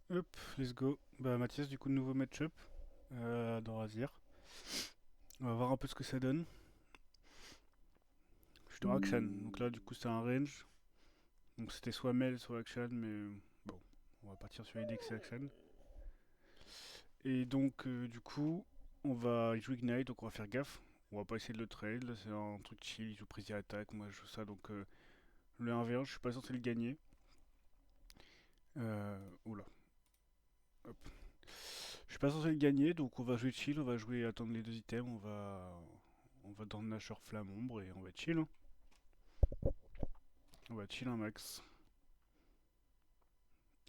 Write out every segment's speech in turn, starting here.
Hop, let's go. Bah Mathias, du coup, nouveau match-up dans Razir. On va voir un peu ce que ça donne. Je suis dans Action, donc là, du coup, c'est un range. Donc c'était soit Mel, soit Action, mais bon, on va partir sur l'idée que c'est Action. Et donc, du coup, on va jouer Ignite, donc on va faire gaffe. On va pas essayer de le trade, là, c'est un truc chill, il joue prise attaque, moi je joue ça, donc le 1v1, je suis pas censé le gagner. Oula, hop. Je suis pas censé le gagner, donc on va jouer chill, on va jouer attendre les deux items, on va dans le Nashor Flamme Ombre et on va chill, hein. On va chill un max.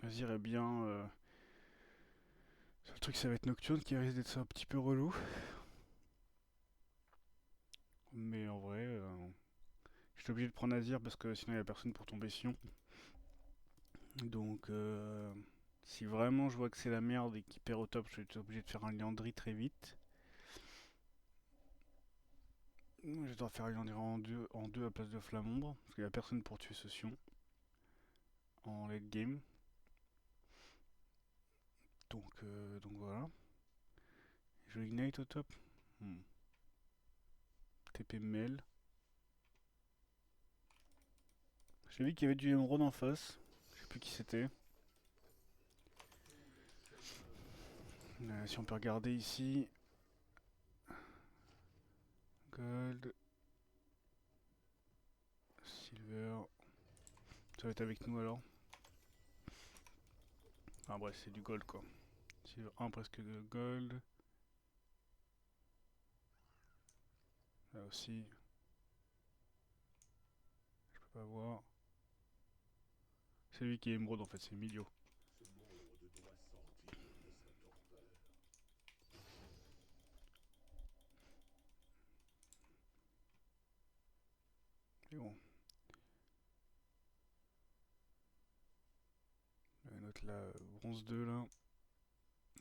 Azir est bien. Le truc, ça va être Nocturne qui risque d'être un petit peu relou. Mais en vrai, je suis obligé de prendre Azir parce que sinon il n'y a personne pour tomber Sion. Donc, si vraiment je vois que c'est la merde et qu'il perd au top, je vais être obligé de faire un Liandry très vite. Je dois faire un Liandry en deux à place de Flamombre parce qu'il n'y a personne pour tuer ce Sion en late game. Donc voilà. Je Ignite au top. TP Mel. J'ai vu qu'il y avait du Emerald en face. Je sais plus qui c'était. Si on peut regarder ici. Gold. Silver. Ça va être avec nous alors. Ah bref, c'est du gold quoi. Silver 1 presque de gold. Là aussi. Je peux pas voir. C'est lui qui est émeraude en fait, c'est Emilio. Mais bon. La note là, bronze 2 là.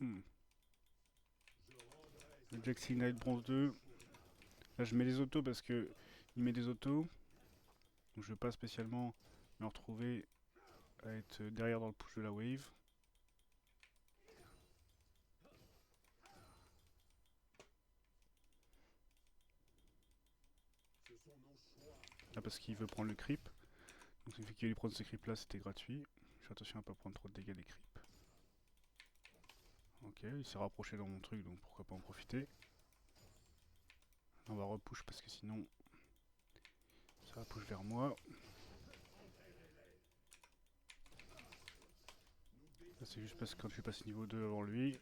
Hmm. Le Jack Signite bronze 2. Là je mets les autos parce que il met des autos. Donc je veux pas spécialement me retrouver à être derrière dans le push de la wave. Là parce qu'il veut prendre le creep. Donc il fait qu'il allait prendre ce creep là, c'était gratuit. Je fais attention à pas prendre trop de dégâts des creeps. Ok, il s'est rapproché dans mon truc, donc pourquoi pas en profiter. On va repush parce que sinon ça va push vers moi. C'est juste parce que quand je suis passé niveau 2 avant lui.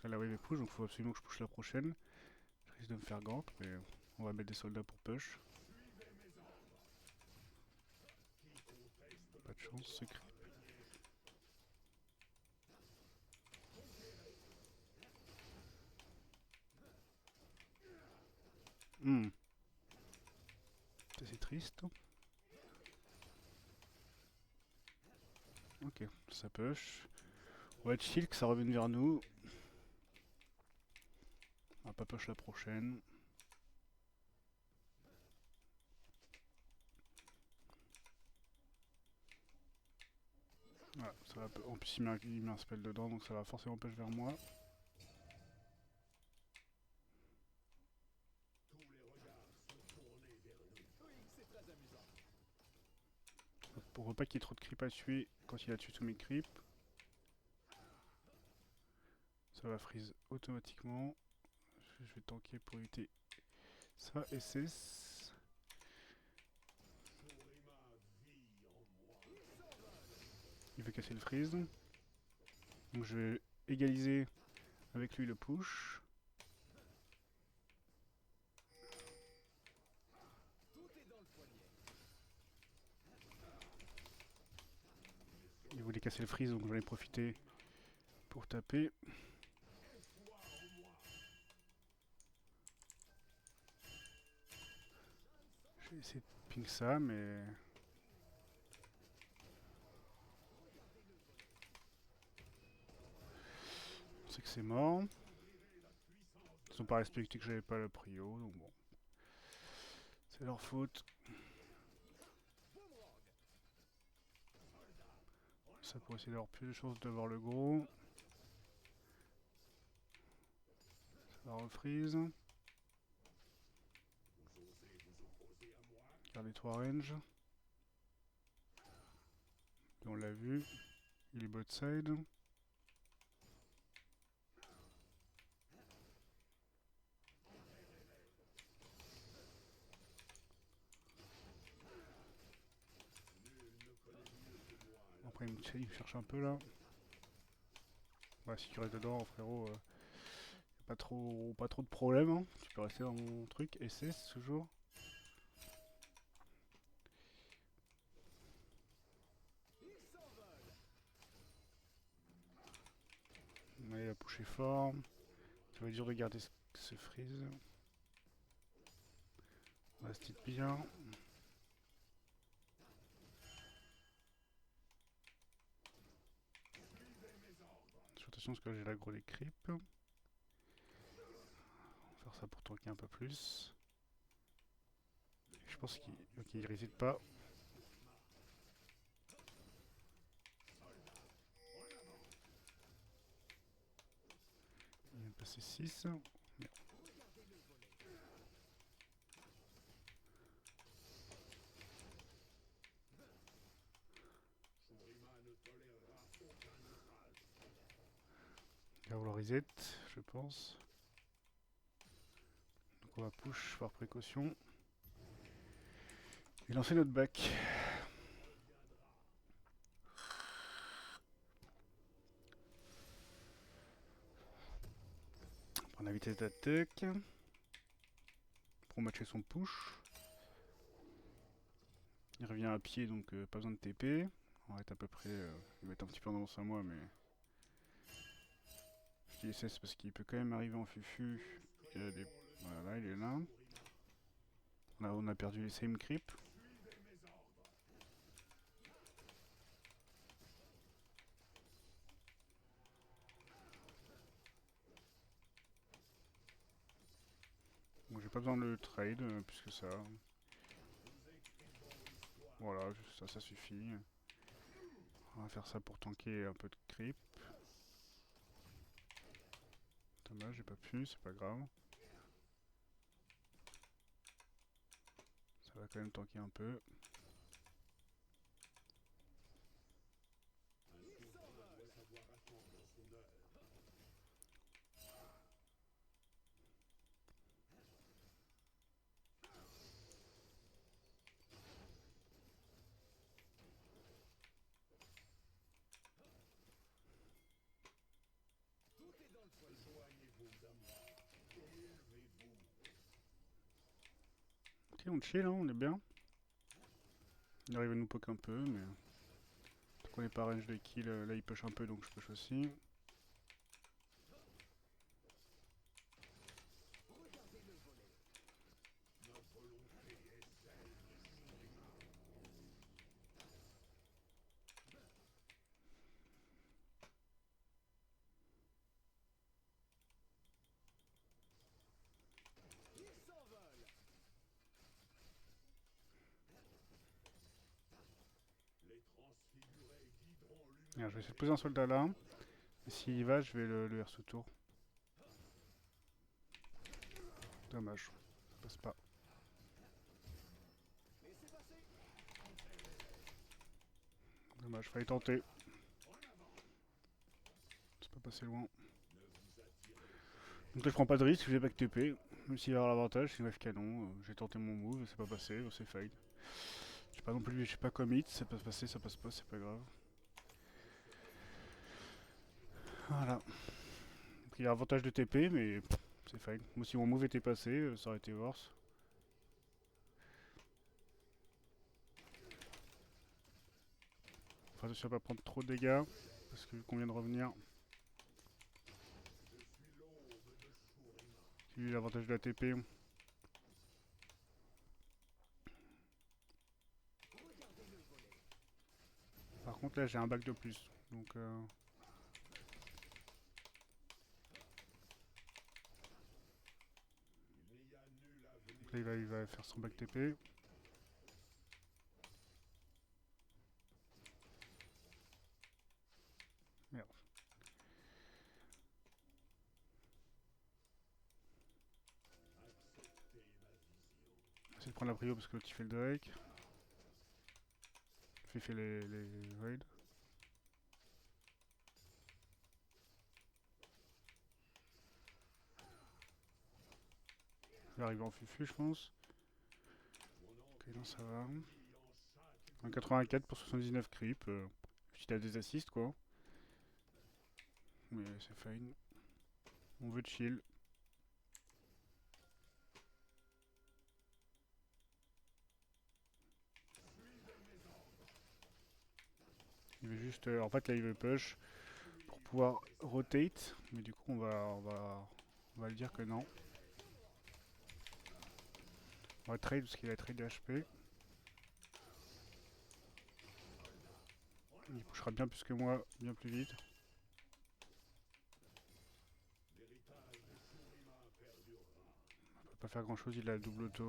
Là la wave est push, donc il faut absolument que je push la prochaine. Je risque de me faire gank, mais on va mettre des soldats pour push. Pas de chance, ce creep. Hmm. C'est triste. Ok, ça push. On va être chill, que ça revienne vers nous. On va pas push la prochaine. Voilà, ça va, en plus il met un spell dedans, donc ça va forcément push vers moi. Pour pas qu'il y ait trop de creep à tuer quand il a tué tous mes creeps. Ça va freeze automatiquement. Je vais tanker pour éviter ça. SS. Il veut casser le freeze. Donc je vais égaliser avec lui le push. Il voulait casser le freeze, donc j'en ai profité pour taper. Je vais essayer de ping ça, mais on sait que c'est mort. Ils ont pas respecté que j'avais pas la prio, donc bon. C'est leur faute. Ça pour essayer d'avoir plus de chances d'avoir le gros. Ça refreeze. Garde les 3 ranges. Et on l'a vu. Il est bot side. Après il me cherche un peu là. Ouais, si tu restes dedans frérot, pas trop de problème. Hein. Tu peux rester dans mon truc. SS toujours. Ouais, il a pushé fort. Ça va être dur de garder ce freeze. On reste bien. Attention parce que j'ai l'aggro des creeps. On va faire ça pour tanker un peu plus. Je pense qu'il résiste pas. Il vient de passer 6. Bien. Il va vouloir reset, je pense. Donc on va push par précaution. Et lancer notre back. On prend la vitesse d'attaque. Pour matcher son push. Il revient à pied donc pas besoin de TP. On va être à peu près. Il va être un petit peu en avance à moi mais. Je dis SS parce qu'il peut quand même arriver en fufu. Il y a des... Voilà, il est là. On a perdu les same creep. Bon, j'ai pas besoin de le trade plus que ça. Voilà, ça suffit. On va faire ça pour tanker un peu de creep. Dommage, j'ai pas pu, c'est pas grave. Ça va quand même tanker un peu. Ok, on chill, hein, on est bien. Il arrive à nous poke un peu, mais... Tant qu'on n'est pas range de kill, là il push un peu, donc je push aussi. Alors, je vais essayer de poser un soldat là. Et s'il y va, je vais le R sous tour. Dommage, ça passe pas. Dommage, fallait tenter. C'est pas passé loin. Donc là je prends pas de risque, j'ai back TP. Même s'il va avoir l'avantage, c'est une wave canon. J'ai tenté mon move, c'est pas passé, c'est fail. J'ai pas non plus, je sais pas commit, ça passe passer, ça passe pas, c'est pas grave. Voilà. Donc il a avantage de TP, mais c'est fine. Moi si mon move était passé, ça aurait été worse. Enfin, attention à pas prendre trop de dégâts, parce que qu'on vient de revenir. J'ai eu l'avantage de la TP. Par contre là j'ai un back de plus, donc Là il va faire son back TP. Merde. Essayer de prendre la prio parce que l'autre il fait le Drake. Il fait les raids. Il va arriver en fufu je pense. Ok non ça va. Un 84 pour 79 creep. Petit à des assists quoi. Mais c'est fine. On veut chill. Il veut juste. En fait là il veut push pour pouvoir rotate. Mais du coup on va le dire que non. On va trade parce qu'il a trade de HP. Il pushera bien plus que moi, bien plus vite. On peut pas faire grand chose, il a le double auto.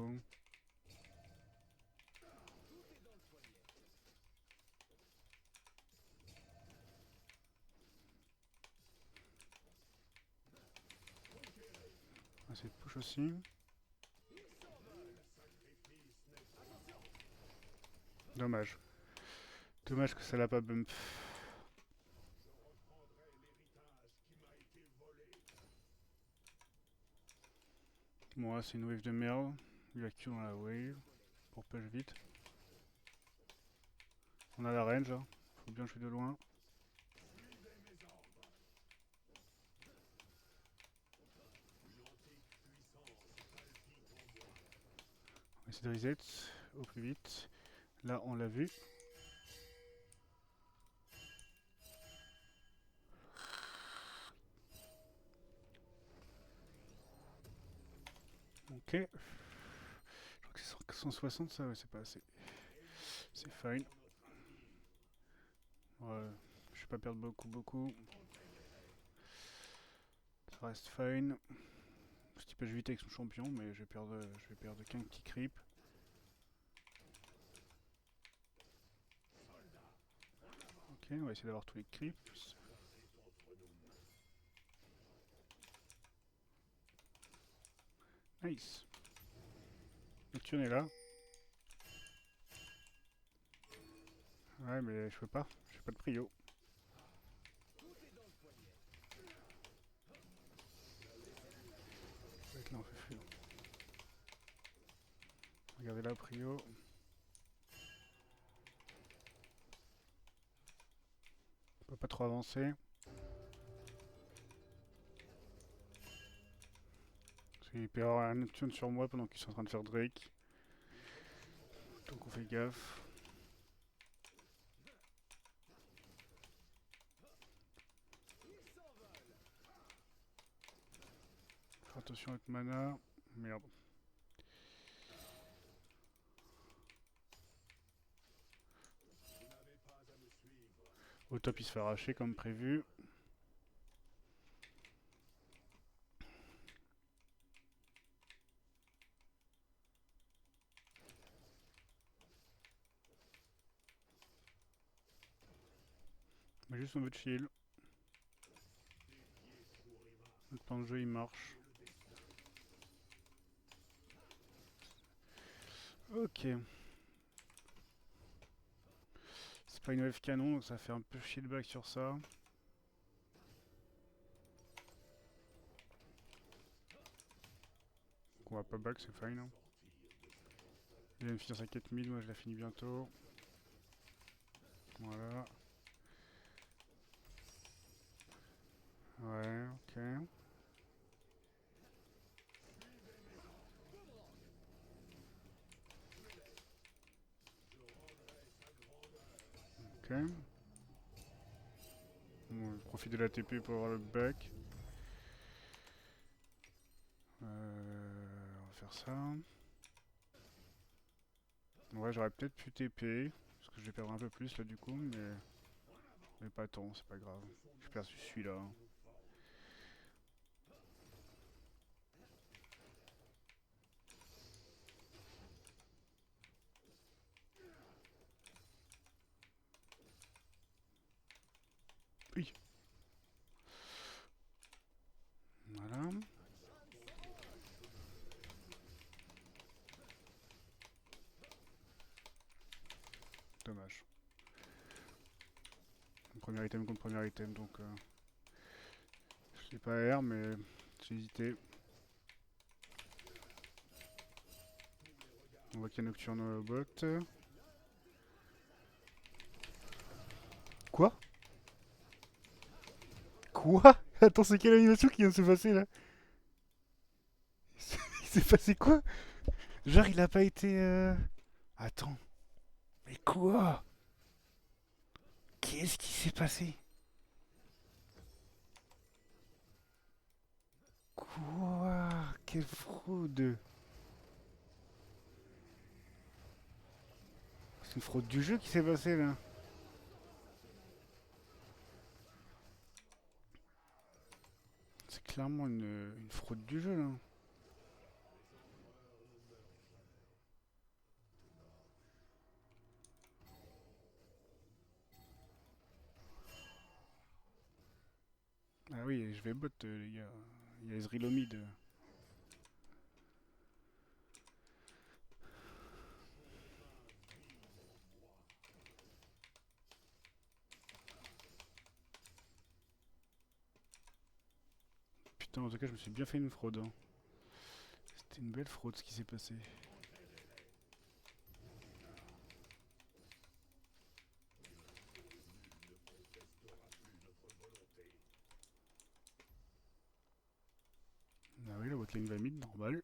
On va essayer de push aussi. Dommage. Dommage que ça l'a pas bump. Bon là c'est une wave de merde. Il a Q dans la wave. Pour push vite. On a la range, hein. Faut bien jouer de loin. On va essayer de reset au plus vite. Là on l'a vu. Ok. Je crois que c'est 160 ça, ouais c'est pas assez. C'est fine. Ouais, je vais pas perdre beaucoup. Ça reste fine. Ce type je vite avec son champion, mais je vais perdre qu'un petit creep. Ok, on va essayer d'avoir tous les creeps. Nice. Nocturne est là. Ouais, mais je peux pas. J'ai pas de prio. Je vais être là en fait. Regardez là, prio. On peut pas trop avancer. Il peut y avoir un Nocturne sur moi pendant qu'ils sont en train de faire Drake. Donc on fait gaffe. Faire attention avec mana. Merde. Au top il se fait arracher comme prévu. Mais juste on veut chill. Notre plan de jeu il marche. Ok. C'est pas une wave canon donc ça fait un peu chier le back sur ça. Donc on va pas back, c'est fine. Hein. Il vient de finir sa 4000, moi je la finis bientôt. Voilà. Ouais, ok. Ok. Bon, je profite de la TP pour avoir le back. On va faire ça. Ouais, j'aurais peut-être pu TP. Parce que je vais perdre un peu plus là du coup, mais pas tant, c'est pas grave. Je perds celui-là. Hein. Oui. Voilà. Dommage. Premier item contre premier item, donc je l'ai pas R, mais j'ai hésité. On voit qu'il y a Nocturne au bot. Quoi? Quoi? Attends, c'est quelle animation qui vient de se passer là? Il s'est passé quoi? Genre, il a pas été. Attends. Mais quoi? Qu'est-ce qui s'est passé? Quoi? Quelle fraude! C'est une fraude du jeu qui s'est passée là. C'est clairement une fraude du jeu là. Ah oui, je vais bot les gars. Il y a Ezreal au mid. Putain, en tout cas, je me suis bien fait une fraude, hein. C'était une belle fraude ce qui s'est passé. Ah oui, la botlane va mid, normal.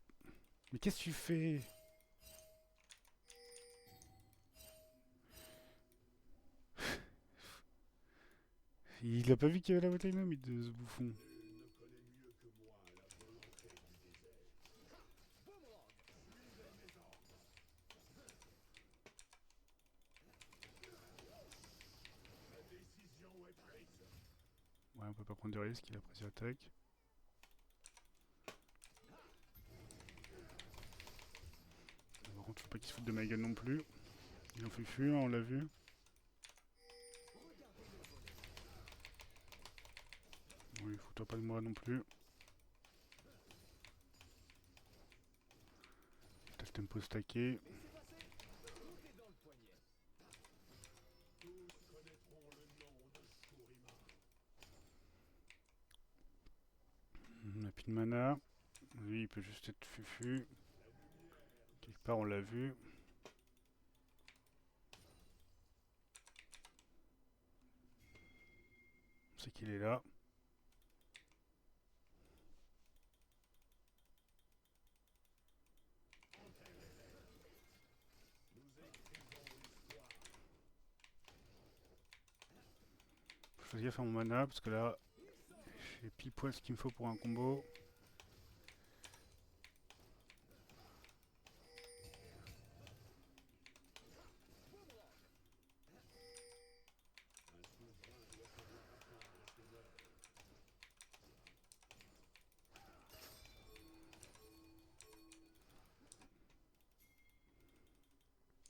Mais qu'est-ce que tu fais? Il a pas vu qu'il y avait la botlane au mid, ce bouffon. Ouais, on peut pas prendre de risques, il a pris attaque. Par contre, faut pas qu'il se foute de ma gueule non plus. Il en fait fuir, on l'a vu. Oui, fous-toi pas de moi non plus. T'as le tempo stacké. On a plus de mana. Lui, il peut juste être fufu. Quelque part, on l'a vu. On sait qu'il est là. Faut choisir faire mon mana parce que là, j'ai pile poil ce qu'il me faut pour un combo.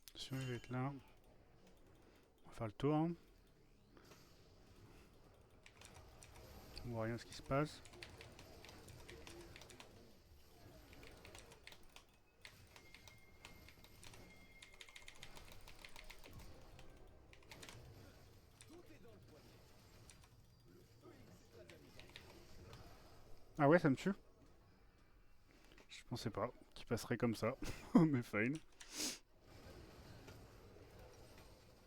Attention, il va être là. On va faire le tour, hein. On voit rien ce qui se passe. Ah ouais, ça me tue. Je pensais pas qu'il passerait comme ça. Mais fine.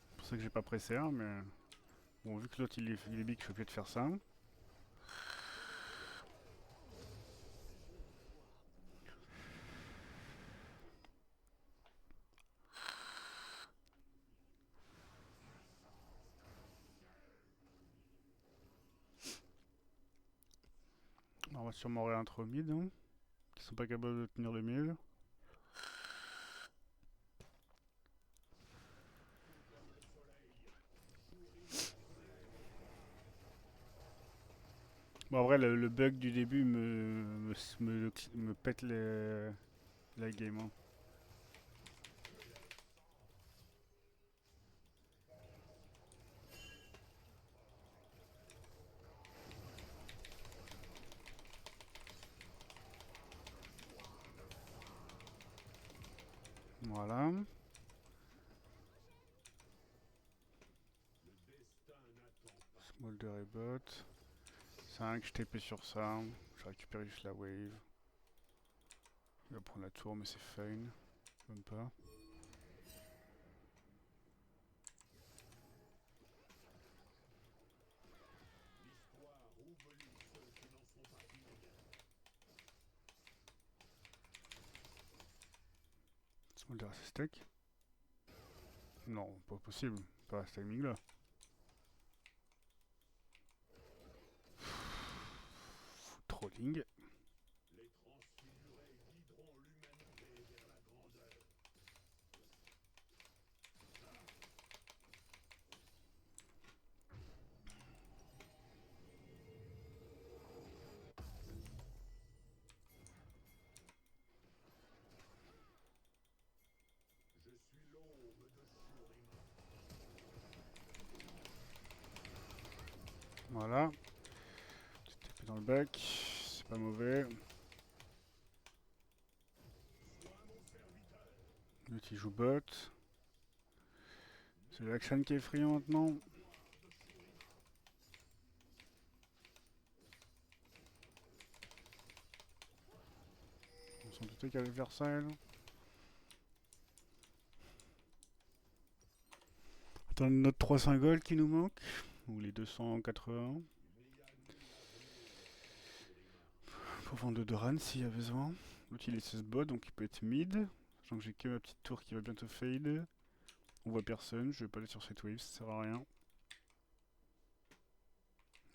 C'est pour ça que j'ai pas pressé, hein, mais... Bon, vu que l'autre il est big, je suis obligé de faire ça. On va sûrement réintro mid, hein, qui sont pas capables de tenir le mid. Bon, en vrai, le bug du début me pète la game, hein. Voilà. Smolder et bot. 5, je TP sur ça. Je récupère juste la wave. Il va prendre la tour, mais c'est fine. Même pas. Smolder c'est stack. Non, pas possible. Pas à ce timing là. Trolling. Voilà. Petit TP dans le bac. C'est pas mauvais. L'autre il joue bot. C'est l'action qui est friand maintenant. On s'en doutait qu'il allait faire ça, elle. Attends, notre 300 gold qui nous manque. Ou les 280. Pour vendre de Ran s'il y a besoin. L'autre il est 16 bot donc il peut être mid. Sachant que j'ai que ma petite tour qui va bientôt fade. On voit personne, je vais pas aller sur cette wave, ça sert à rien.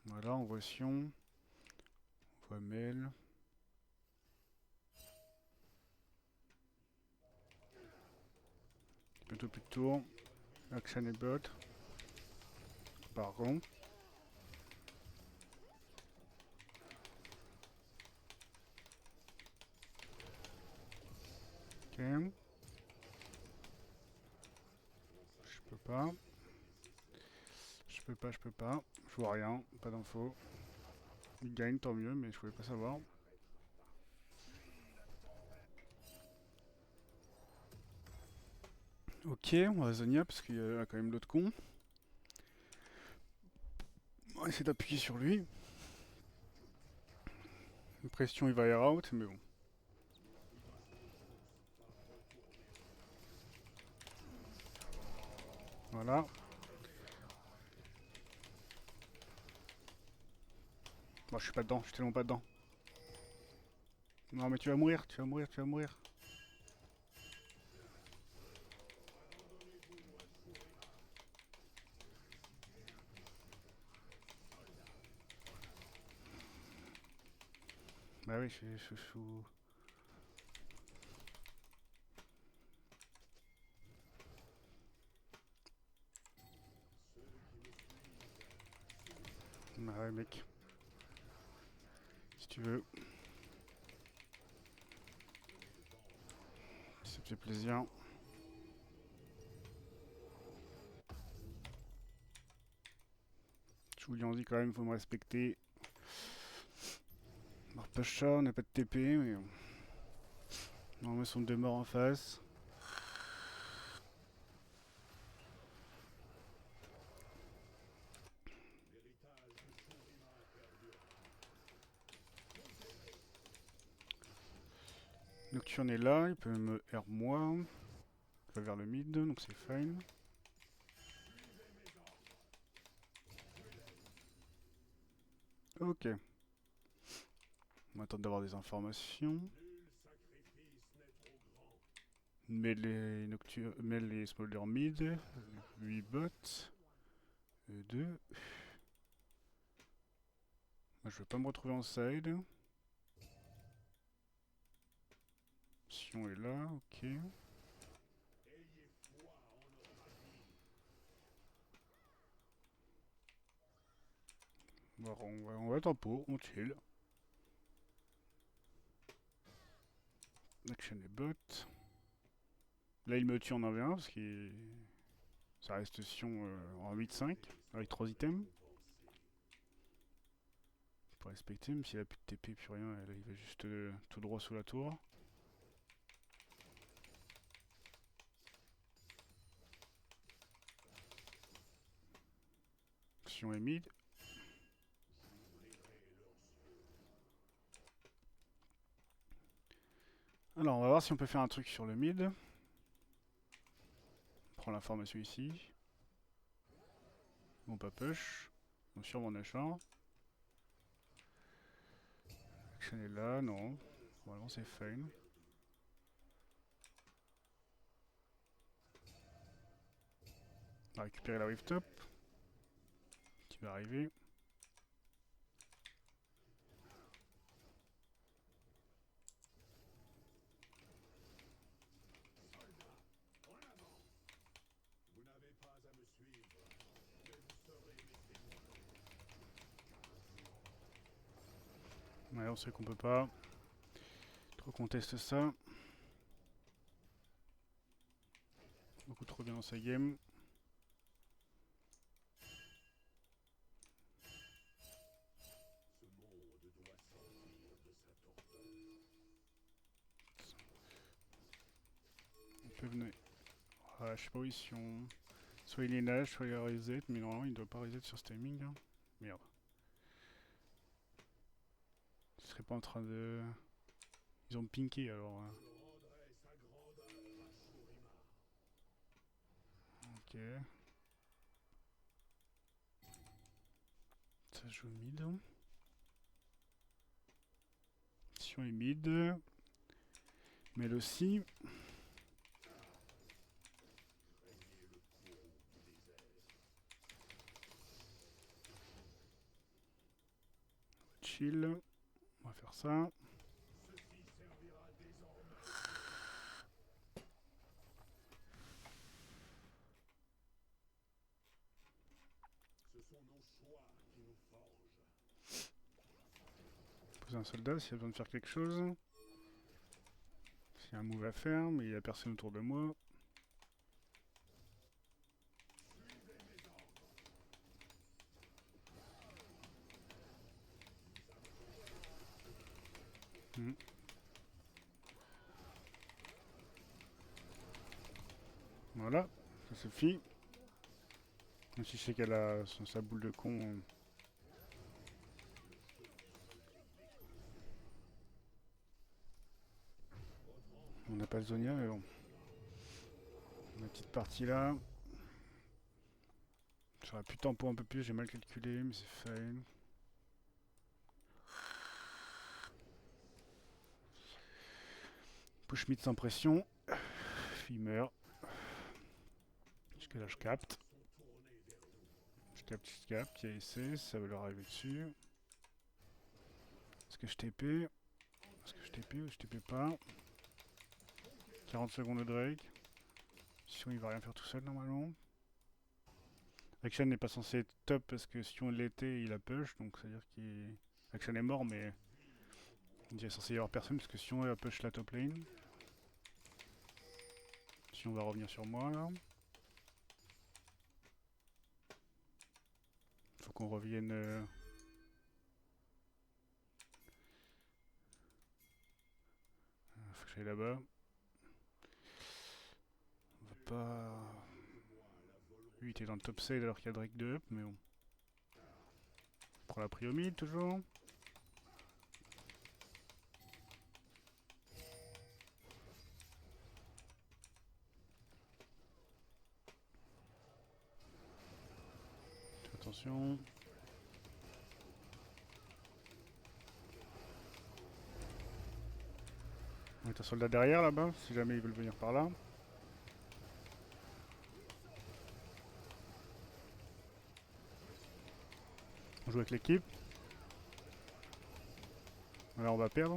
Voilà, on voit Sion. On voit Mel. Bientôt plus de tour. Action et bot. Pardon. Ok. Je peux pas. Je peux pas. Je vois rien, pas d'infos. Il gagne, tant mieux, mais je pouvais pas savoir. Ok, on va Zonia parce qu'il y a quand même l'autre con. On va essayer d'appuyer sur lui. Une pression, il va air out, mais bon. Voilà. Bon, je suis pas dedans, je suis tellement pas dedans. Non, mais tu vas mourir, tu vas mourir, tu vas mourir. Bah oui, je suis. Bah ouais, mec. Si tu veux. Ça te fait plaisir. Je vous lui en dis quand même, faut me respecter. On pas chat, on n'a pas de TP, mais normalement ils sont deux morts en face. Nocturne est là, il peut me R moi. Il va vers le mid, donc c'est fine. Ok. On va attendre d'avoir des informations. Mets les Smolder mid. 8 bots. 2. Moi je veux pas me retrouver en side. Sion est là, ok. On va tempo, on chill. Action et bot. Là il me tue en 1v1 parce que ça reste Sion en 8-5 avec 3 items. Pour respecter, même s'il a plus de TP, plus rien, là, il va juste tout droit sous la tour. Sion est mid. Alors on va voir si on peut faire un truc sur le mid. On prend l'information ici. Bon, pas push. On sur mon achat. Action est là, non. Normalement c'est fine. On va récupérer la wave top. Qui va arriver. Ouais, on sait qu'on peut pas trop contester ça. Beaucoup trop bien dans sa game. On peut venir. Ah, je sais pas où ils sont. Soit il est nage, soit il a reset, mais normalement il doit pas reset sur ce timing. Hein. Merde. Il serait pas en train de. Ils ont pinké alors. Hein. Ok. Ça joue mid. Sion est mid. Mais aussi. Chill. On va faire ça. Poser un soldat s'il y a besoin de faire quelque chose. S'il y a un move à faire, mais il n'y a personne autour de moi. Voilà, ça suffit. Même si je sais qu'elle a sa boule de con. On n'a pas le Zonia, mais bon. Ma petite partie là. J'aurais pu tempo un peu plus, j'ai mal calculé, mais c'est fail. Push mid sans pression. Il meurt. Jusque là je capte. Je capte, il y a essai, ça va leur arriver dessus. Est-ce que je TP? Est-ce que je TP ou je TP pas? 40 secondes de Drake. Sion il va rien faire tout seul normalement. Action n'est pas censé être top parce que Sion l'était il a push, donc c'est à dire qu'il. Action est mort mais il est censé y avoir personne parce que Sion a push la top lane. Sion va revenir sur moi là. Faut qu'on revienne. Faut que j'aille là-bas. On va pas. Lui il était dans le top side alors qu'il y a Drake de up, mais bon. On prend la prio mid toujours. Attention. On est un soldat derrière là-bas, si jamais ils veulent venir par là. On joue avec l'équipe. Là on va perdre.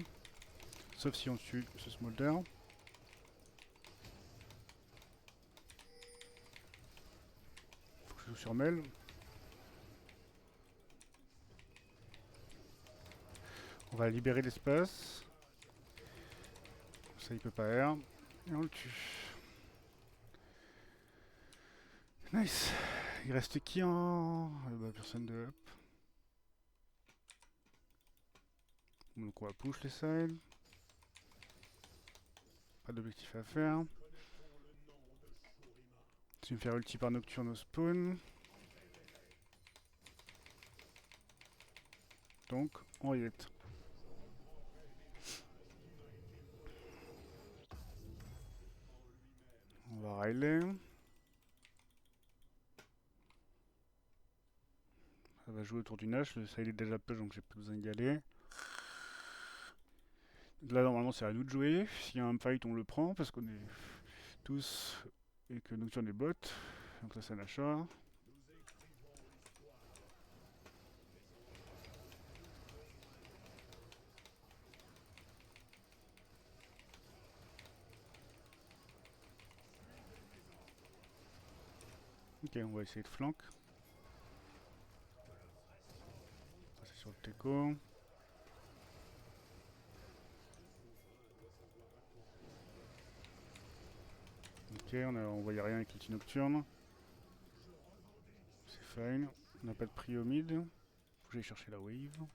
Sauf si on tue ce smolder. Faut que je joue sur Mel. On va libérer l'espace. Ça il peut pas air. Et on le tue. Nice. Il reste qui en. Bah, personne de up. Donc on va push les sides. Pas d'objectif à faire. Je vais me faire ulti par Nocturne au spawn. Donc, on reset. On va Riley. Ça va jouer autour du Nash. Ça il est déjà push donc j'ai pas besoin d'y aller. Là normalement c'est à nous de jouer. S'il y a un fight on le prend parce qu'on est tous et que Nocturne est bot. Donc ça c'est un achat. Ok, on va essayer de flank. C'est sur le Teco. Ok, on voyait rien avec l'outil Nocturne. C'est fine. On n'a pas de prio mid. Faut que j'aille chercher la wave.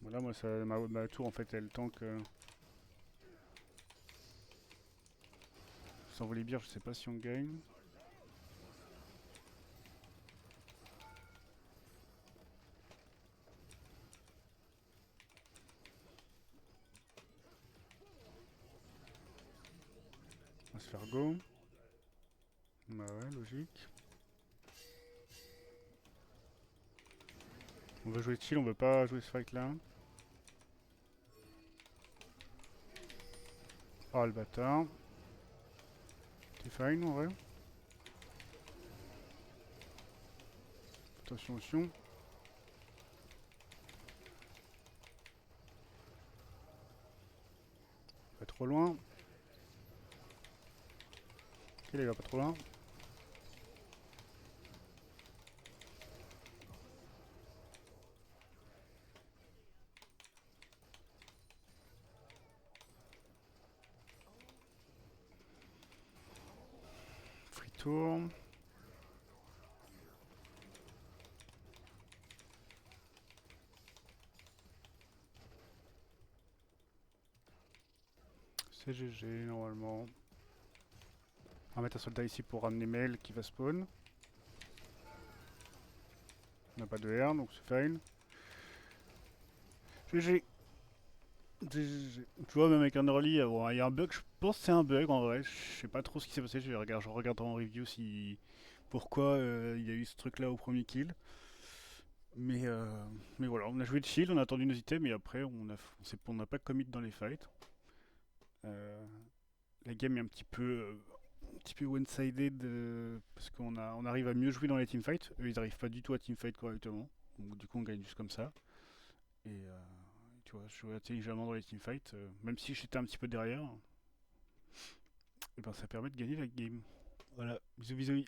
Voilà, moi ça, ma tour en fait elle tank. Sans Volibear, je sais pas si on gagne. On va se faire go. Bah ouais, logique. On veut jouer chill, on veut pas jouer ce fight là. Oh le bâtard. C'est fine en vrai. Attention, attention. Pas trop loin. Ok les gars, pas trop loin. Free tour. C'est GG normalement. On va mettre un soldat ici pour ramener Mail qui va spawn. On n'a pas de R donc c'est fine. GG. GG. Tu vois, même avec un early, bon, il y a un bug, je pense que c'est un bug en vrai. Je sais pas trop ce qui s'est passé, je regarderai en review si pourquoi il y a eu ce truc là au premier kill. Mais, euh, mais voilà, on a joué de shield, on a attendu nos items, mais après on n'a pas commit dans les fights. La game est un petit peu one-sided parce on arrive à mieux jouer dans les teamfights. Eux, ils n'arrivent pas du tout à teamfight correctement. Donc, du coup, on gagne juste comme ça. Et tu vois, je joue intelligemment dans les teamfights, même si j'étais un petit peu derrière. Et ben, ça permet de gagner la game. Voilà, bisous bisous.